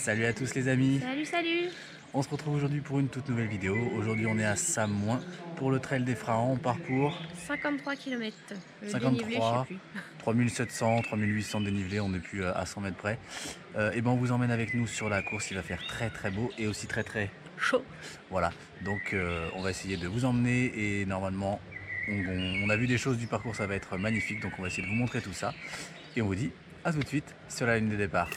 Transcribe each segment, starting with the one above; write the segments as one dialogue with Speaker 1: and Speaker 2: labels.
Speaker 1: Salut à tous les amis.
Speaker 2: Salut, salut.
Speaker 1: On se retrouve aujourd'hui pour une toute nouvelle vidéo. Aujourd'hui on est à Samoin pour le trail des Pharaons. On parcourt
Speaker 2: 53 km. Le
Speaker 1: 53,
Speaker 2: dénivelé, je sais plus.
Speaker 1: 3700, 3800 dénivelé, on n'est plus à 100 mètres près. Et ben on vous emmène avec nous sur la course, il va faire très très beau et aussi très très
Speaker 2: chaud.
Speaker 1: Voilà, donc on va essayer de vous emmener et normalement on a vu des choses du parcours, ça va être magnifique. Donc on va essayer de vous montrer tout ça. Et on vous dit à tout de suite sur la ligne de départ.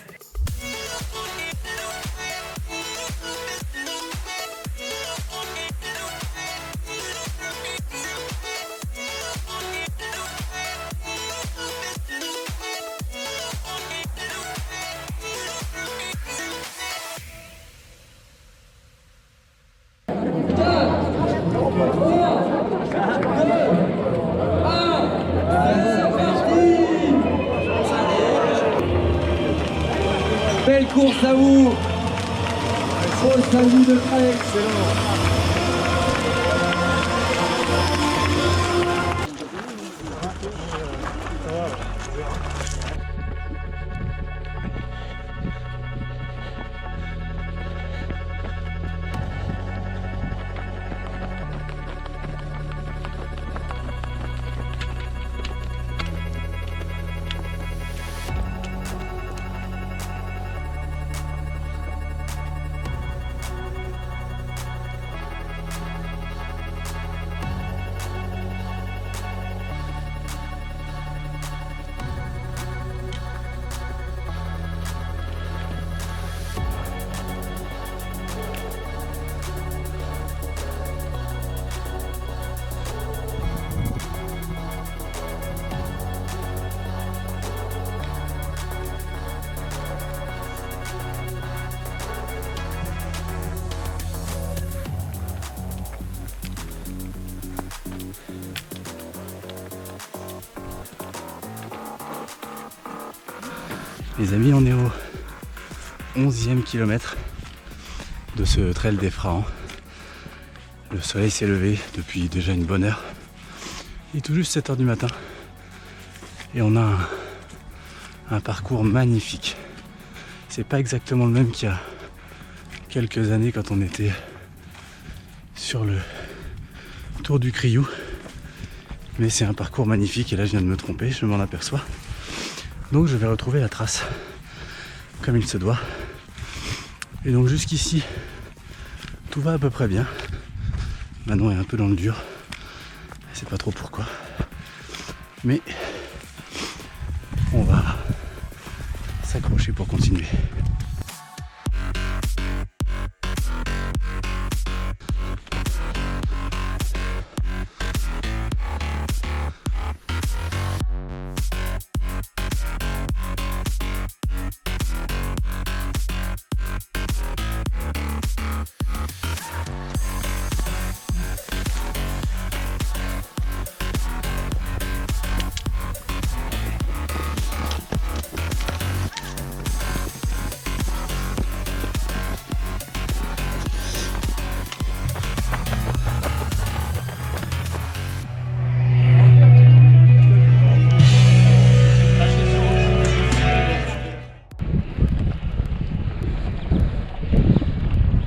Speaker 3: Belle course à vous. Beau salut de trail. Excellent.
Speaker 1: Les amis, on est au 11e kilomètre de ce trail des Pharaons. Le soleil s'est levé depuis déjà une bonne heure. Il est tout juste 7 h du matin. Et on a un parcours magnifique. C'est pas exactement le même qu'il y a quelques années quand on était sur le tour du Criou. Mais c'est un parcours magnifique et là je viens de me tromper, je m'en aperçois. Donc je vais retrouver la trace comme il se doit. Et donc jusqu'ici tout va à peu près bien. Manon est un peu dans le dur, je sais pas trop pourquoi, mais on va s'accrocher pour continuer.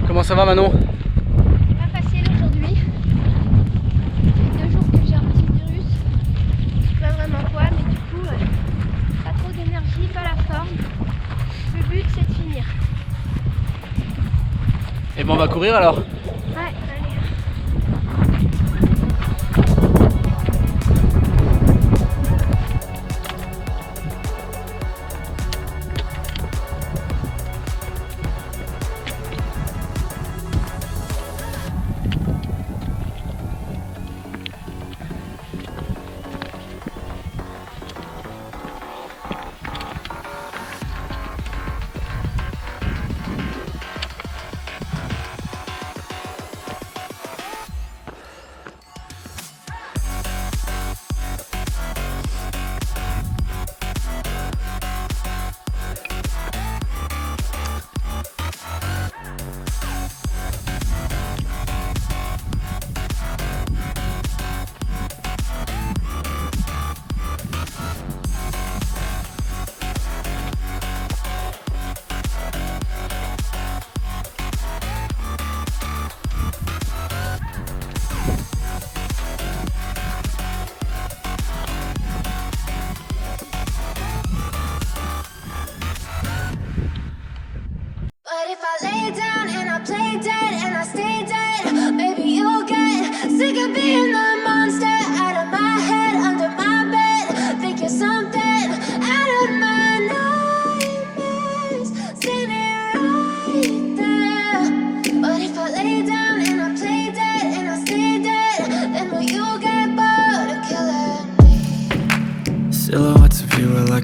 Speaker 1: Comment ça va Manon?
Speaker 2: Pas facile aujourd'hui. C'est 2 jours que j'ai un petit virus. Je sais pas vraiment quoi, mais du coup, pas trop d'énergie, pas la forme. Le but c'est de finir.
Speaker 1: Et ben on va courir alors.
Speaker 2: Ouais, allez.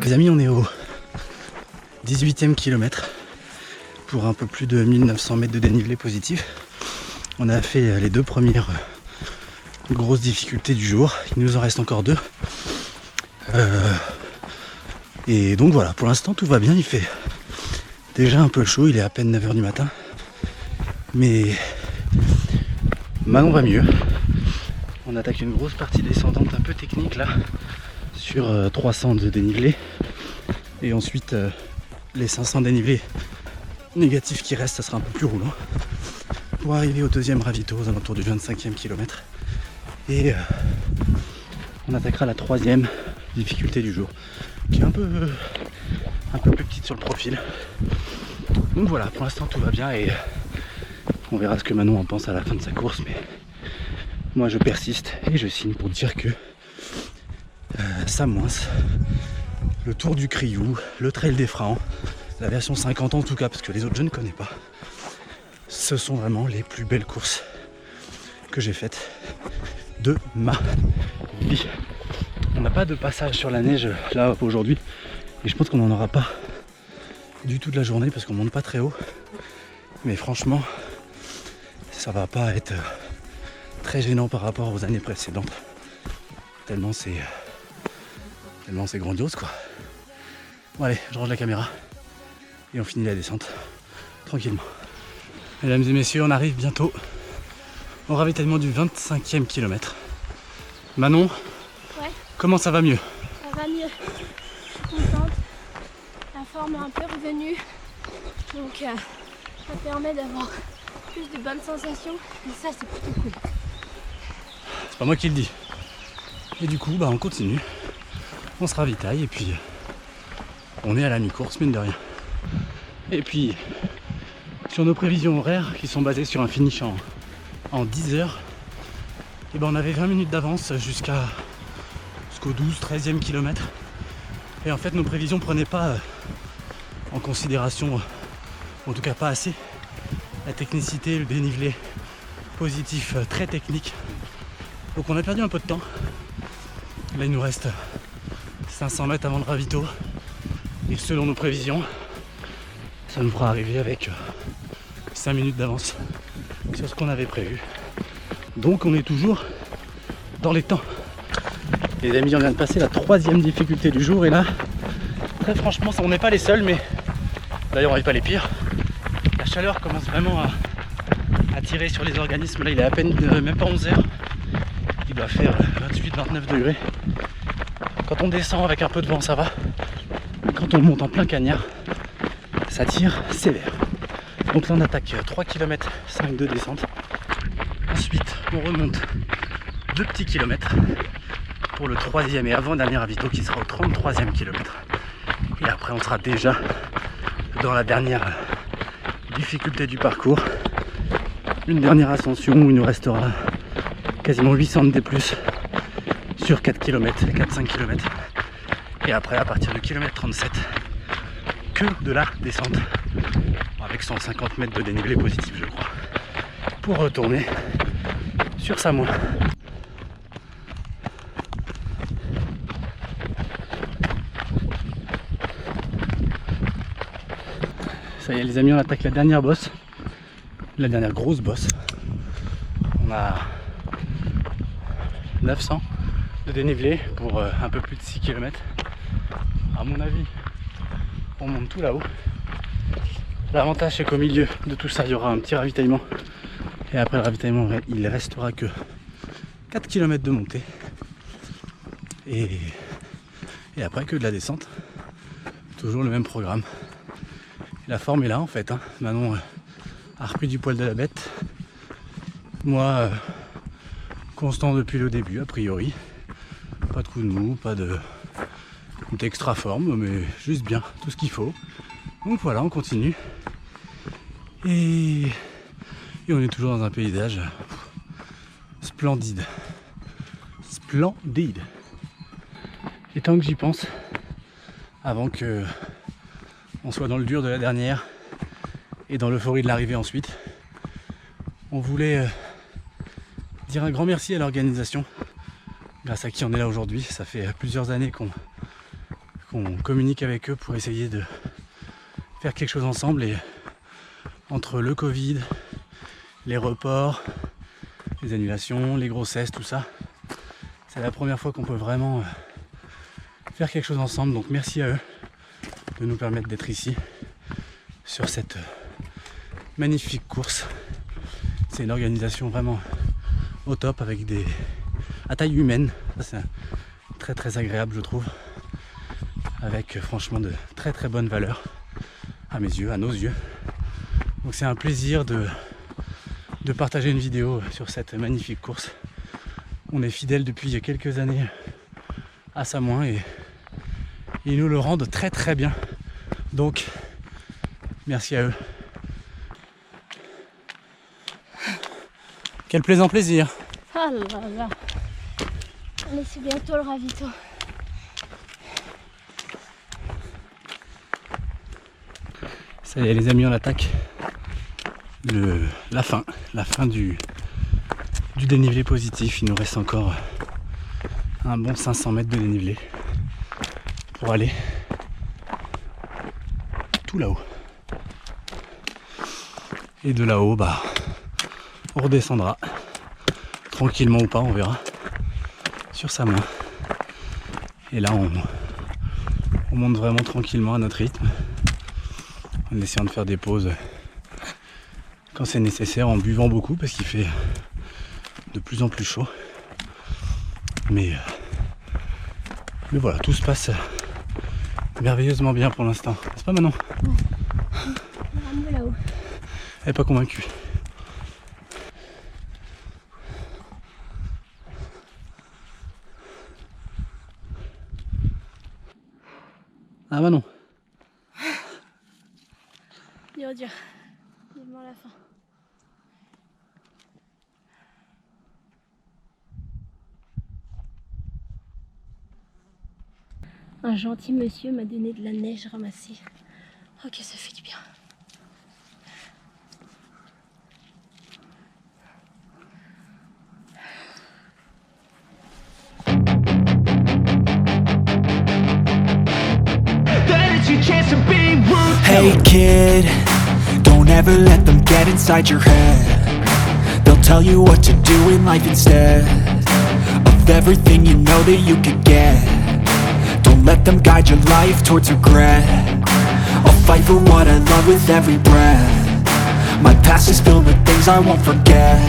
Speaker 1: Les amis, on est au 18e kilomètre pour un peu plus de 1900 mètres de dénivelé positif. On a fait les deux premières grosses difficultés du jour. Il nous en reste encore deux. Et donc voilà, pour l'instant tout va bien. Il fait déjà un peu chaud, il est à peine 9h du matin. Mais Manon va mieux. On attaque une grosse partie descendante un peu technique là, sur 300 de dénivelé. Et ensuite les 500 dénivelés négatifs qui restent, ça sera un peu plus roulant. Pour arriver au deuxième ravito aux alentours du 25e kilomètre. Et on attaquera la troisième difficulté du jour, qui est un peu plus petite sur le profil. Donc voilà, pour l'instant tout va bien et on verra ce que Manon en pense à la fin de sa course, mais moi je persiste et je signe pour dire que Samoins, le Tour du Criou, le Trail des Frahans, la version 50 ans en tout cas, parce que les autres je ne connais pas, ce sont vraiment les plus belles courses que j'ai faites de ma vie. On n'a pas de passage sur la neige là aujourd'hui et je pense qu'on n'en aura pas du tout de la journée parce qu'on monte pas très haut, mais franchement ça va pas être très gênant par rapport aux années précédentes, tellement c'est grandiose quoi. Bon allez, je range la caméra et on finit la descente tranquillement. Mesdames et messieurs, on arrive bientôt au ravitaillement du 25e kilomètre. Manon,
Speaker 2: Ouais.
Speaker 1: Comment ça va mieux?
Speaker 2: Ça va mieux. Je suis contente. La forme est un peu revenue. Donc ça permet d'avoir plus de bonnes sensations. Et ça c'est plutôt cool.
Speaker 1: C'est pas moi qui le dis. Et du coup, on continue. On se ravitaille et puis on est à la mi-course, mine de rien. Et puis, sur nos prévisions horaires qui sont basées sur un finish en 10 heures, et on avait 20 minutes d'avance jusqu'au 12-13e kilomètre. Et en fait nos prévisions prenaient pas en considération, en tout cas pas assez, la technicité, le dénivelé positif très technique. Donc on a perdu un peu de temps. Là il nous reste 500 mètres avant le ravito. Et selon nos prévisions, ça nous fera arriver avec 5 minutes d'avance sur ce qu'on avait prévu. Donc on est toujours dans les temps. Les amis, on vient de passer la troisième difficulté du jour et là, très franchement, on n'est pas les seuls, mais d'ailleurs on n'est pas les pires. La chaleur commence vraiment à tirer sur les organismes. Là il est à peine même pas 11 heures. Il doit faire 28-29 degrés. Quand on descend avec un peu de vent ça va. Quand on monte en plein cagnard, ça tire sévère. Donc là on attaque 3 km 5 de descente. Ensuite on remonte 2 petits kilomètres pour le troisième et avant-dernier ravito qui sera au 33e kilomètre. Et après on sera déjà dans la dernière difficulté du parcours. Une dernière ascension où il nous restera quasiment 800 de D+, sur 4 km, 4-5 km. Et après à partir du kilomètre 37, que de la descente. Avec 150 mètres de dénivelé positif je crois. Pour retourner sur Samoins. Ça y est les amis, on attaque la dernière bosse, la dernière grosse bosse. On a 900 de dénivelé pour un peu plus de 6 km. À mon avis, on monte tout là-haut. L'avantage c'est qu'au milieu de tout ça, il y aura un petit ravitaillement. Et après le ravitaillement, il ne restera que 4 km de montée. Et après que de la descente. Toujours le même programme. La forme est là en fait. Manon a repris du poil de la bête. Moi, constant depuis le début, a priori. Pas de coup de mou, pas d'extra forme, mais juste bien, tout ce qu'il faut. Donc voilà, on continue. Et on est toujours dans un paysage splendide. Splendide. Et tant que j'y pense, avant que on soit dans le dur de la dernière et dans l'euphorie de l'arrivée ensuite, on voulait dire un grand merci à l'organisation, grâce à qui on est là aujourd'hui. Ça fait plusieurs années qu'on qu'on communique avec eux pour essayer de faire quelque chose ensemble. Et entre le Covid, les reports, les annulations, les grossesses, tout ça, c'est la première fois qu'on peut vraiment faire quelque chose ensemble. Donc merci à eux de nous permettre d'être ici sur cette magnifique course. C'est une organisation vraiment au top avec des à taille humaine. Ça, c'est très très agréable, je trouve, avec franchement de très très bonnes valeurs à mes yeux, à nos yeux. Donc c'est un plaisir de partager une vidéo sur cette magnifique course. On est fidèles depuis quelques années à Samoin et ils nous le rendent très très bien. Donc merci à eux. Quel plaisant plaisir.
Speaker 2: Ah là là. Allez, c'est bientôt le ravito.
Speaker 1: Ça y est les amis, on attaque la fin du dénivelé positif. Il nous reste encore un bon 500 mètres de dénivelé pour aller tout là-haut. Et de là-haut, on redescendra tranquillement ou pas, on verra, sur sa main. Et là on monte vraiment tranquillement à notre rythme, en essayant de faire des pauses quand c'est nécessaire, en buvant beaucoup parce qu'il fait de plus en plus chaud. Mais voilà, tout se passe merveilleusement bien pour l'instant, n'est-ce pas Manon?
Speaker 2: Ouais. Là-haut.
Speaker 1: Elle n'est pas convaincue. Ah bah non.
Speaker 2: Dur, dur. Vivement la fin. Un gentil monsieur m'a donné de la neige ramassée. Ok, ça fait du bien.
Speaker 4: Hey kid, don't ever let them get inside your head. They'll tell you what to do in life instead of everything you know that you could get. Don't let them guide your life towards regret. I'll fight for what I love with every breath. My past is filled with things I won't forget.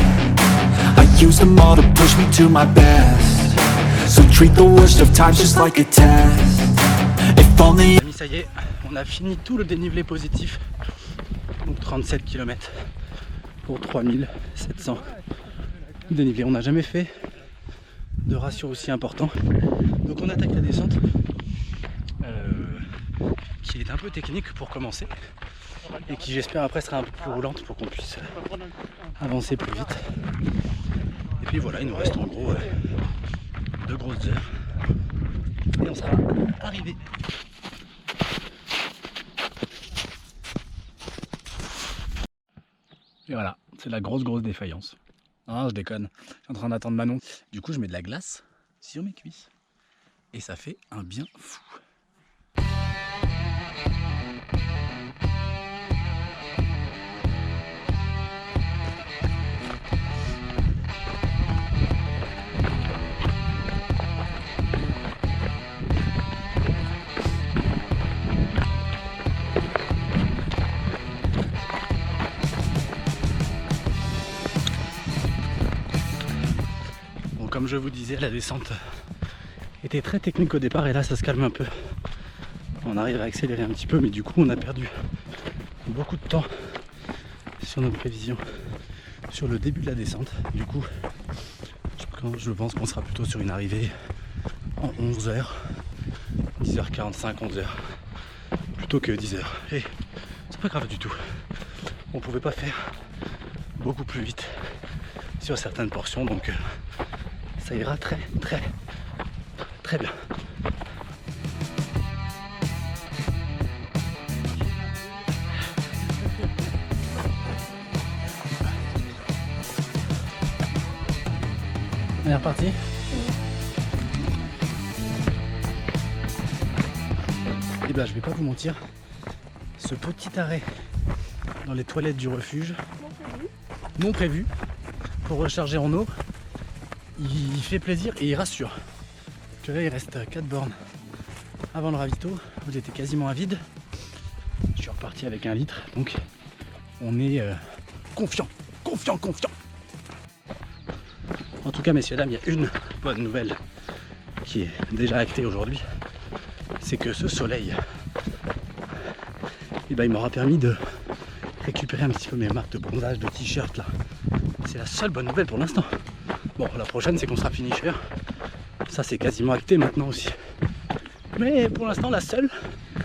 Speaker 4: I use them all to push me to my best. So treat the worst of times just like a test. If only.
Speaker 1: Ça y est, on a fini tout le dénivelé positif, donc 37 km pour 3700 dénivelé. On n'a jamais fait de ratio aussi important, donc on attaque la descente qui est un peu technique pour commencer et qui j'espère après sera un peu plus roulante pour qu'on puisse avancer plus vite. Et puis voilà, il nous reste en gros 2 grosses heures et on sera arrivé. Et voilà, c'est la grosse défaillance. Ah, je déconne. Je suis en train d'attendre Manon. Du coup, je mets de la glace sur mes cuisses. Et ça fait un bien fou. Comme je vous disais, la descente était très technique au départ et là ça se calme un peu. On arrive à accélérer un petit peu, mais du coup on a perdu beaucoup de temps sur nos prévisions sur le début de la descente. Du coup, je pense qu'on sera plutôt sur une arrivée en 11h, 10h45, 11h, plutôt que 10h. Et c'est pas grave du tout. On pouvait pas faire beaucoup plus vite sur certaines portions, donc ça ira très bien. On est reparti. bah, je vais pas vous mentir, ce petit arrêt dans les toilettes du refuge, non prévu, pour recharger en eau, il fait plaisir et il rassure. Que là il reste 4 bornes avant le ravito, vous étiez quasiment à vide. Je suis reparti avec 1 litre, donc on est confiant. En tout cas, messieurs dames, il y a une bonne nouvelle qui est déjà actée aujourd'hui, c'est que ce soleil, eh ben, il m'aura permis de récupérer un petit peu mes marques de bronzage, de t-shirt là. C'est la seule bonne nouvelle pour l'instant. Bon, la prochaine c'est qu'on sera finisher. Ça c'est quasiment acté maintenant aussi. Mais pour l'instant la seule,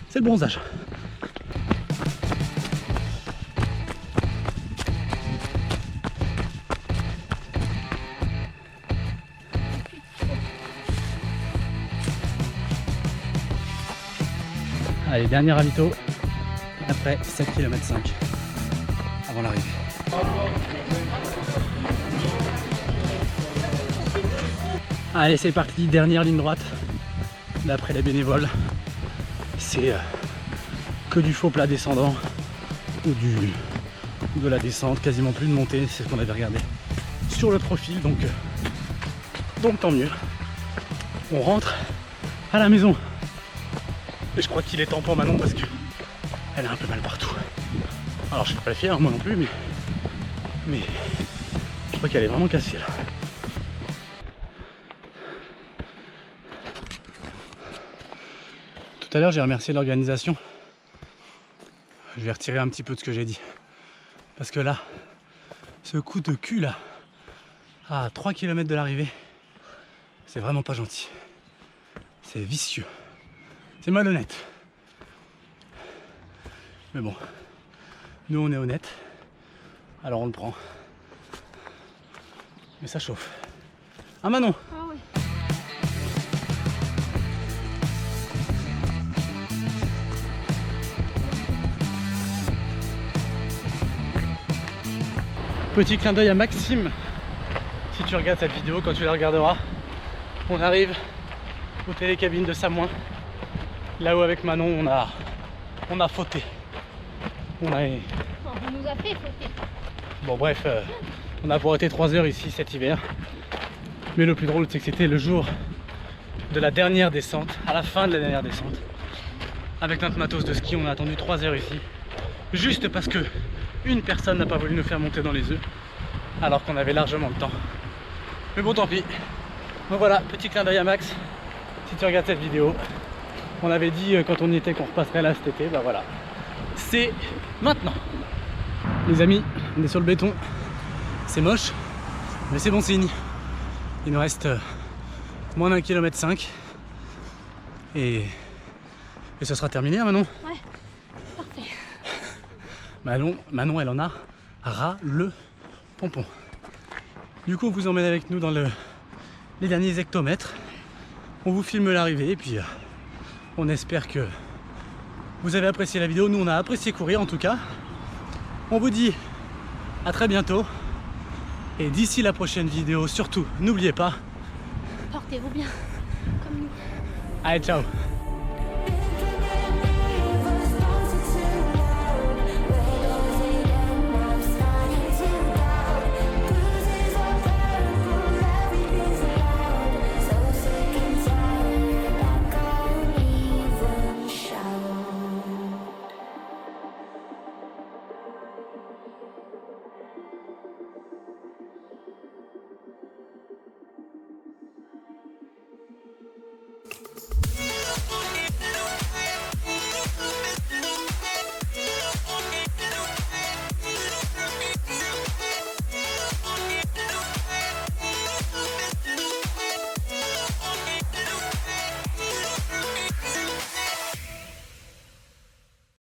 Speaker 1: c'est le bronzage. Allez, dernier ravito, après 7 km 5 avant l'arrivée. Allez, c'est parti, dernière ligne droite, d'après les bénévoles. C'est que du faux plat descendant ou de la descente, quasiment plus de montée, c'est ce qu'on avait regardé sur le profil, donc tant mieux. On rentre à la maison. Et je crois qu'il est temps pour Manon parce que elle a un peu mal partout. Alors je suis pas fier, moi non plus, mais je crois qu'elle est vraiment cassée là. Tout à l'heure j'ai remercié l'organisation. Je vais retirer un petit peu de ce que j'ai dit. Parce que là, ce coup de cul là, à 3 km de l'arrivée, c'est vraiment pas gentil. C'est vicieux. C'est malhonnête. Mais bon, nous on est honnête, alors on le prend. Mais ça chauffe. Ah Manon!
Speaker 2: Ah oui.
Speaker 1: Petit clin d'œil à Maxime, si tu regardes cette vidéo, quand tu la regarderas, on arrive aux télécabines de Samoin. Là où avec Manon on a fauté. On nous
Speaker 2: a fait fauter.
Speaker 1: Bon bref, on a pointé 3 heures ici cet hiver. Mais le plus drôle c'est que c'était le jour de la dernière descente, à la fin de la dernière descente. Avec notre matos de ski, on a attendu 3 heures ici. Juste parce que une personne n'a pas voulu nous faire monter dans les œufs. Alors qu'on avait largement le temps. Mais bon tant pis. Donc voilà, petit clin d'œil à Max. Si tu regardes cette vidéo. On avait dit quand on y était qu'on repasserait là cet été, bah voilà. C'est maintenant. Les amis, on est sur le béton. C'est moche, mais c'est bon signe. Il nous reste moins d'1 km 5. Et ce sera terminé, hein, Manon?
Speaker 2: Ouais, parfait.
Speaker 1: Manon, elle en a ras le pompon. Du coup, on vous emmène avec nous dans les derniers hectomètres. On vous filme l'arrivée et puis on espère que vous avez apprécié la vidéo. Nous, on a apprécié courir en tout cas. On vous dit à très bientôt. Et d'ici la prochaine vidéo, surtout, n'oubliez pas.
Speaker 2: Portez-vous bien, comme nous.
Speaker 1: Allez, ciao.